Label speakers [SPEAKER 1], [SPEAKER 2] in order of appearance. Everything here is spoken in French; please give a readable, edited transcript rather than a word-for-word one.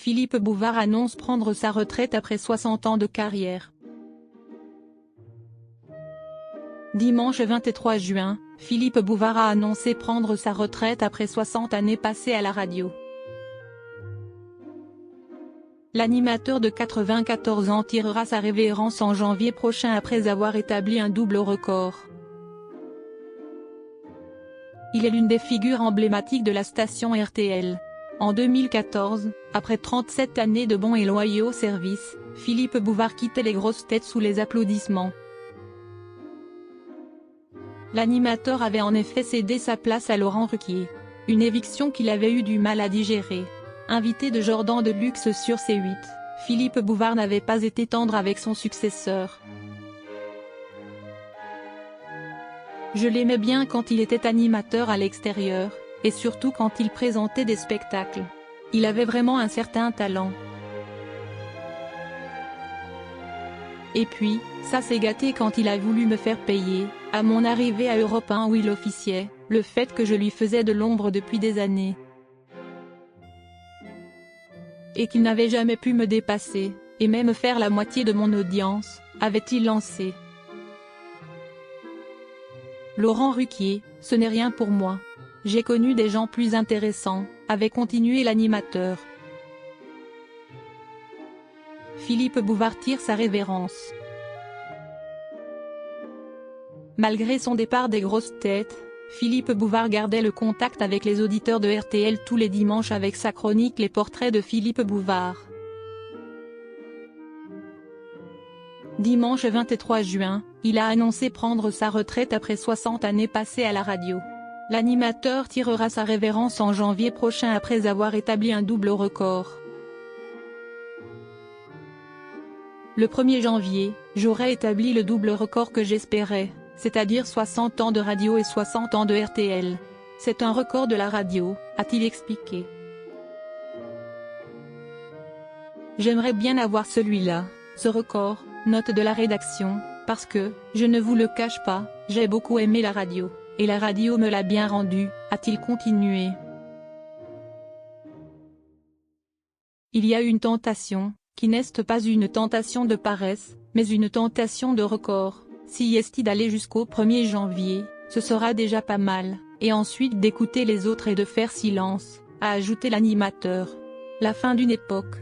[SPEAKER 1] Philippe Bouvard annonce prendre sa retraite après 60 ans de carrière. Dimanche 23 juin, Philippe Bouvard a annoncé prendre sa retraite après 60 années passées à la radio. L'animateur de 94 ans tirera sa révérence en janvier prochain après avoir établi un double record. Il est l'une des figures emblématiques de la station RTL. En 2014, après 37 années de bons et loyaux services, Philippe Bouvard quittait les grosses têtes sous les applaudissements. L'animateur avait en effet cédé sa place à Laurent Ruquier. Une éviction qu'il avait eu du mal à digérer. Invité de Jordan de Luxe sur C8, Philippe Bouvard n'avait pas été tendre avec son successeur. Je l'aimais bien quand il était animateur à l'extérieur, et surtout quand il présentait des spectacles. Il avait vraiment un certain talent. Et puis, ça s'est gâté quand il a voulu me faire payer, à mon arrivée à Europe 1 où il officiait, le fait que je lui faisais de l'ombre depuis des années. Et qu'il n'avait jamais pu me dépasser, et même faire la moitié de mon audience, avait-il lancé. Laurent Ruquier, ce n'est rien pour moi. J'ai connu des gens plus intéressants, avait continué l'animateur. Philippe Bouvard tire sa révérence. Malgré son départ des grosses têtes, Philippe Bouvard gardait le contact avec les auditeurs de RTL tous les dimanches avec sa chronique Les Portraits de Philippe Bouvard. Dimanche 23 juin, il a annoncé prendre sa retraite après 60 années passées à la radio. L'animateur tirera sa révérence en janvier prochain après avoir établi un double record. Le 1er janvier, j'aurai établi le double record que j'espérais, c'est-à-dire 60 ans de radio et 60 ans de RTL. C'est un record de la radio, a-t-il expliqué. J'aimerais bien avoir celui-là, ce record, note de la rédaction, parce que, je ne vous le cache pas, j'ai beaucoup aimé la radio, et la radio me l'a bien rendu, a-t-il continué. Il y a une tentation, qui n'est pas une tentation de paresse, mais une tentation de record. Si est d'aller jusqu'au 1er janvier, ce sera déjà pas mal, et ensuite d'écouter les autres et de faire silence, a ajouté l'animateur. La fin d'une époque.